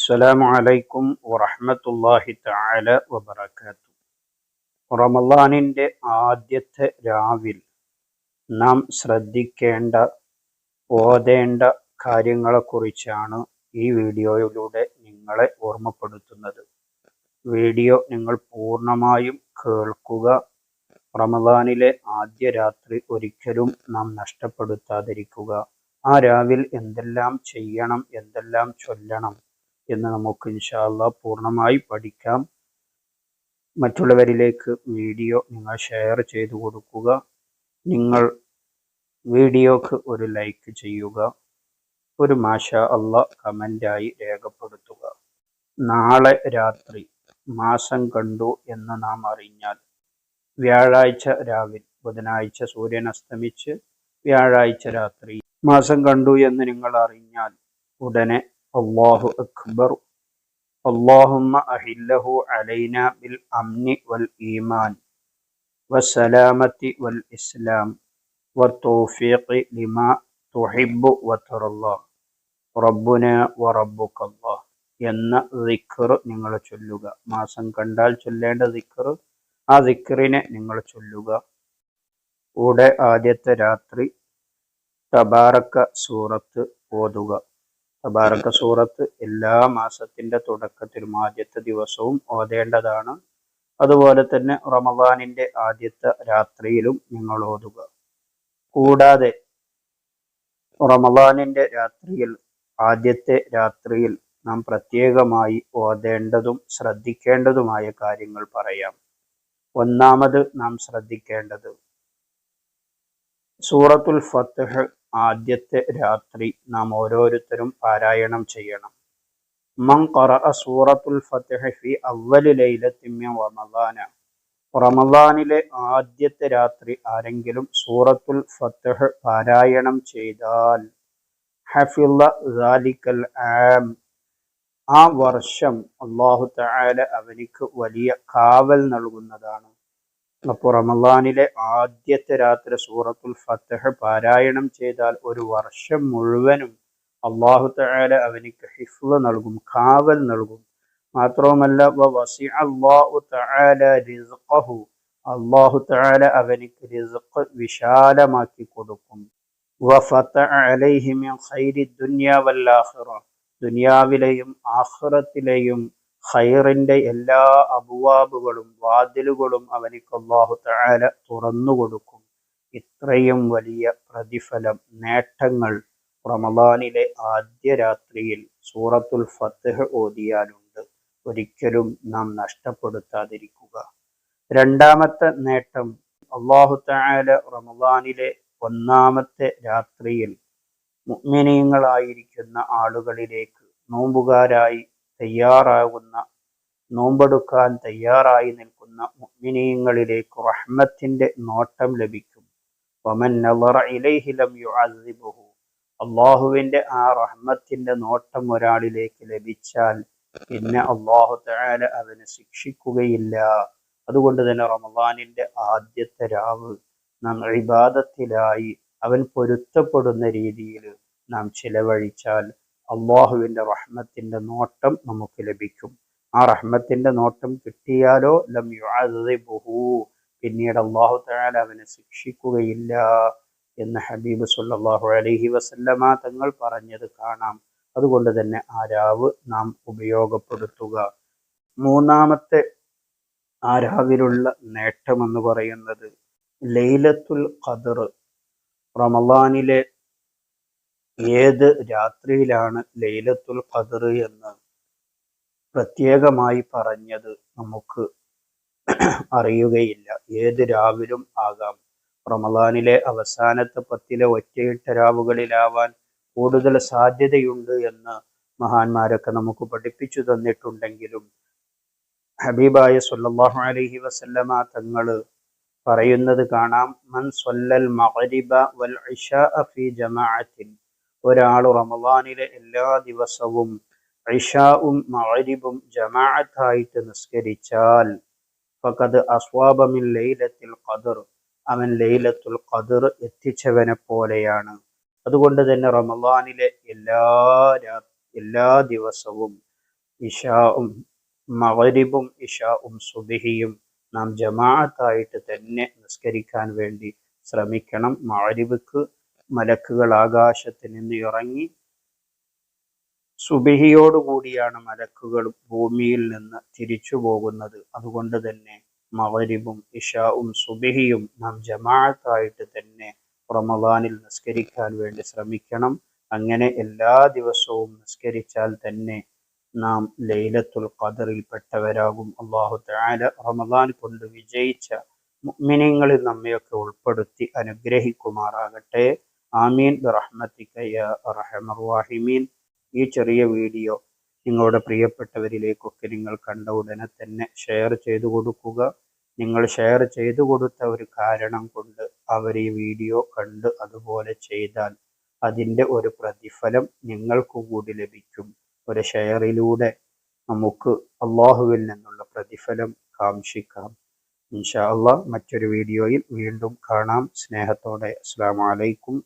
അസ്സലാമു അലൈക്കും വറഹ്മത്തുള്ളാഹി തആല വബറകാതുഹു. റമളാനിൻ്റെ ആദ്യത്തെ രാവിൽ നാം ശ്രദ്ധിക്കേണ്ട, ഓതേണ്ട കാര്യങ്ങളെക്കുറിച്ചാണ് ഈ വീഡിയോയിലൂടെ നിങ്ങളെ ഓർമ്മപ്പെടുത്തുന്നത്. വീഡിയോ നിങ്ങൾ പൂർണ്ണമായും കേൾക്കുക. റമളാനിലെ ആദ്യ രാത്രി ഒരിക്കലും നാം നഷ്ടപ്പെടുത്താതിരിക്കുക. ആ രാവിൽ എന്തെല്ലാം ചെയ്യണം, എന്തെല്ലാം ചൊല്ലണം എന്ന് നമുക്ക് ഇൻഷാ അല്ലാഹ് പൂർണ്ണമായി പഠിക്കാം. മറ്റുള്ളവരിലേക്ക് വീഡിയോ നിങ്ങൾ ഷെയർ ചെയ്തു കൊടുക്കുക. നിങ്ങൾ വീഡിയോക്ക് ഒരു ലൈക്ക് ചെയ്യുക. ഒരു മാഷാ അല്ലാഹ് കമൻ്റായി രേഖപ്പെടുത്തുക. നാളെ രാത്രി മാസം കണ്ടു എന്ന് നാം അറിഞ്ഞാൽ, വ്യാഴാഴ്ച രാവിൽ, ബുധനാഴ്ച സൂര്യൻ അസ്തമിച്ച് വ്യാഴാഴ്ച രാത്രി മാസം കണ്ടു എന്ന് നിങ്ങൾ അറിഞ്ഞാൽ ഉടനെ അല്ലാഹു അക്ബർ, അല്ലാഹുമ്മ അഹില്ലഹു അലൈനാ ബിൽ അംനി വൽ ഈമാൻ വസ്സലാമത്തി വൽ ഇസ്ലാം വത്തൗഫീഖി ലിമാ തുഹിബ്ബു വതർളാഹ് റബ്ബുനാ വറബ്ബുക്കല്ലാഹ് എന്ന ദിക്ർ നിങ്ങൾ ചൊല്ലുക. മാസം കണ്ടാൽ ചൊല്ലേണ്ട ദിക്ർ, ആ ദിക്റിനെ നിങ്ങൾ ചൊല്ലുക. കൂടെ ആദ്യത്തെ രാത്രി തബാറക സൂറത്ത് ഓതുക. തബാറക സൂറത്ത് എല്ലാ മാസത്തിന്റെ തുടക്കത്തിലും ആദ്യത്തെ ദിവസവും ഓതേണ്ടതാണ്. അതുപോലെ തന്നെ റമളാനിന്റെ ആദ്യത്തെ രാത്രിയിലും നിങ്ങൾ ഓതുക. കൂടാതെ റമളാനിന്റെ രാത്രിയിൽ, ആദ്യത്തെ രാത്രിയിൽ നാം പ്രത്യേകമായി ഓതേണ്ടതും ശ്രദ്ധിക്കേണ്ടതുമായ കാര്യങ്ങൾ പറയാം. ഒന്നാമത് നാം ശ്രദ്ധിക്കേണ്ടത്, സൂറത്തുൽ ഫത്ഹ് ആദ്യത്തെ രാത്രി നാം ഓരോരുത്തരും പാരായണം ചെയ്യണം. മൻ ഖറഅ സൂറത്തുൽ ഫത്ഹ് ഫി അവ്വലി ലൈലത്തിൻ മിൻ റമളാന, റമളാനിലെ ആദ്യത്തെ രാത്രി ആരെങ്കിലും സൂറത്തുൽ ഫത്ഹ് പാരായണം ചെയ്താൽ ഹഫിള ദാലിക്കൽ ആം, ആ വർഷം അല്ലാഹു തആല അവനിക്ക് വലിയ കാവൽ നൽകുന്നതാണ്. അപ്പോൾ റമളാനിലെ ആദ്യത്തെ രാത്രി സൂറത്തുൽ ഫത്ഹ് പാരായണം ചെയ്താൽ ഒരു വർഷം മുഴുവനും അല്ലാഹു തആല അവനിക്ക് ഹിഫ്ള് നൽകും, കാവൽ നൽകും. മാത്രവുമല്ല വസിഅ അല്ലാഹു തആല റിസ്ഖഹു, അല്ലാഹു തആല അവനിക്ക് റിസ്ഖ് വിശാലമാക്കി കൊടുക്കും. വഫതഅ അലൈഹി മിൻ ഖൈരി ദുനിയ വൽ ആഖിറ, ദുനിയാവിലെയും ആഖിറത്തിലെയും ഖൈറിന്റെ എല്ലാ അബ്വാബുകളും വാതിലുകളും അവനിക്ക് അല്ലാഹു തആല തുറന്നു കൊടുക്കും. ഇത്രയും വലിയ പ്രതിഫലം, നേട്ടങ്ങൾ റമളാനിലെ ആദ്യ രാത്രിയിൽ സൂറത്തുൽ ഫത്ഹ് ഓതിയാലുണ്ട്. ഒരിക്കലും നാം നഷ്ടപ്പെടുത്താതിരിക്കുക. രണ്ടാമത്തെ നേട്ടം, അല്ലാഹു തആല റമളാനിലെ ഒന്നാമത്തെ രാത്രിയിൽ മുഅ്മിനീങ്ങളായിരിക്കുന്ന ആളുകളിലേക്ക്, നോമ്പുകാരായി തയ്യാറാകുന്ന, നോമ്പെടുക്കാൻ തയ്യാറായി നിൽക്കുന്ന മുഅ്മിനീങ്ങളിലേക്ക് റഹ്മത്തിന്റെ നോട്ടം ലഭിക്കും. വമൻ നളറ ഇലൈഹി ലം യുഅസിബുഹു, അല്ലാഹുവിന്റെ ആ റഹ്മത്തിന്റെ നോട്ടം ഒരാളിലേക്ക് ലഭിച്ചാൽ പിന്നെ അല്ലാഹു തആല അവനെ ശിക്ഷിക്കുകയില്ല. അതുകൊണ്ട് തന്നെ റമളാനിന്റെ ആദ്യത്തെ രാവ് നാം ഇബാദത്തിലായി അവൻ പൊരുത്തപ്പെടുന്ന രീതിയിൽ നാം ചിലവഴിച്ചാൽ അല്ലാഹുവിന്റെ റഹ്മത്തിന്റെ നോട്ടം നമുക്ക് ലഭിക്കും. ആ റഹ്മത്തിന്റെ നോട്ടം കിട്ടിയാലോ ലം യുഅസിബുഹു, പിന്നീട് അല്ലാഹു തആല അവനെ ശിക്ഷിക്കുകയില്ല എന്ന് ഹബീബ് സല്ലല്ലാഹു അലൈഹി വസല്ലമ തങ്ങൾ പറഞ്ഞത് കാണാം. അതുകൊണ്ട് തന്നെ ആ രാവ് നാം ഉപയോഗപ്പെടുത്തുക. മൂന്നാമത്തെ ആ രാവിലുള്ള നേട്ടമെന്ന് പറയുന്നത് ലൈലത്തുൽ ഖദ്ർ. റമളാനിലെ ഏത് രാത്രിയിലാണ് ലൈലത്തുൽ ഖദ്ർ എന്ന് പ്രത്യേകമായി പറഞ്ഞത് നമുക്ക് അറിയുകയില്ല. ഏത് രാവിലും ആകാം. റമളാനിലെ അവസാനത്തെ 10 ഒറ്റയിട്ട രാവുകളിലാവാൻ കൂടുതൽ സാധ്യതയുണ്ട് എന്ന് മഹാന്മാരൊക്കെ നമുക്ക് പഠിപ്പിച്ചു തന്നിട്ടുണ്ടെങ്കിലും ഹബീബായ സല്ലല്ലാഹു അലൈഹി വസല്ലമ തങ്ങൾ പറയുന്നത് കാണാം, മൻ സ്വല്ലൽ മഗ്രിബ വൽ ഇശാഅ ഫീ ജമാഅത്തിൻ, ഒരാൾ റമളാനിലെ എല്ലാ ദിവസവും ഇശാഉം മഗ്രിബും ജമാഅത്തായിട്ട് നിസ്കരിച്ചാൽ ഫഖദ് അസ്വാബ മിൻ ലൈലത്തുൽ ഖദ്ർ, അവൻ ലൈലത്തുൽ ഖദ്ർ എത്തിച്ചവനെ പോലെയാണ്. അതുകൊണ്ട് തന്നെ റമളാനിലെ എല്ലാ ദിവസവും ഇശാഉം മഗ്രിബും ഇശാഉം സുബ്ഹിയും നാം ജമാഅത്തായിട്ട് തന്നെ നിസ്കരിക്കാൻ വേണ്ടി ശ്രമിക്കണം. മഗ്രിബിക്ക് മലക്കുകൾ ആകാശത്ത് നിന്ന് ഇറങ്ങി സുബ്ഹിയോടുകൂടിയാണ് മലക്കുകൾ ഭൂമിയിൽ നിന്ന് തിരിച്ചു പോകുന്നത്. അതുകൊണ്ട് തന്നെ മഗ്രിബും ഇശാഉം സുബ്ഹിയും നാം ജമാഅത്തായിട്ട് തന്നെ റമദാനിൽ നിസ്കരിക്കാൻ വേണ്ടി ശ്രമിക്കണം. അങ്ങനെ എല്ലാ ദിവസവും നിസ്കരിച്ചാൽ തന്നെ നാം ലൈലത്തുൽ ഖദറിൽ പെട്ടവരാകും. അല്ലാഹു തആല റമദാൻ കൊണ്ട് വിജയിച്ച മുഅ്മിനീങ്ങളിൽ നമ്മയൊക്കെ ഉൾപ്പെടുത്തി അനുഗ്രഹിക്കുമാറാകട്ടെ. ആമീൻ ബിറഹ്മതിക യാ അർഹമർ റഹീമീൻ. ഈ ചെറിയ വീഡിയോ നിങ്ങളുടെ പ്രിയപ്പെട്ടവരിലേക്കൊക്കെ നിങ്ങൾ കണ്ട ഉടനെ തന്നെ ഷെയർ ചെയ്തു കൊടുക്കുക. നിങ്ങൾ ഷെയർ ചെയ്തു കൊടുത്ത ഒരു കാരണം കൊണ്ട് അവർ ഈ വീഡിയോ കണ്ട് അതുപോലെ ചെയ്താൽ അതിൻ്റെ ഒരു പ്രതിഫലം നിങ്ങൾക്ക് കൂടി ലഭിക്കും. ഒരു ഷെയറിലൂടെ നമുക്ക് അള്ളാഹുവിൽ നിന്നുള്ള പ്രതിഫലം കാംക്ഷിക്കാം. ഇൻഷാ അള്ളാഹ് മറ്റൊരു വീഡിയോയിൽ വീണ്ടും കാണാം. സ്നേഹത്തോടെ അസ്സലാമു അലൈക്കും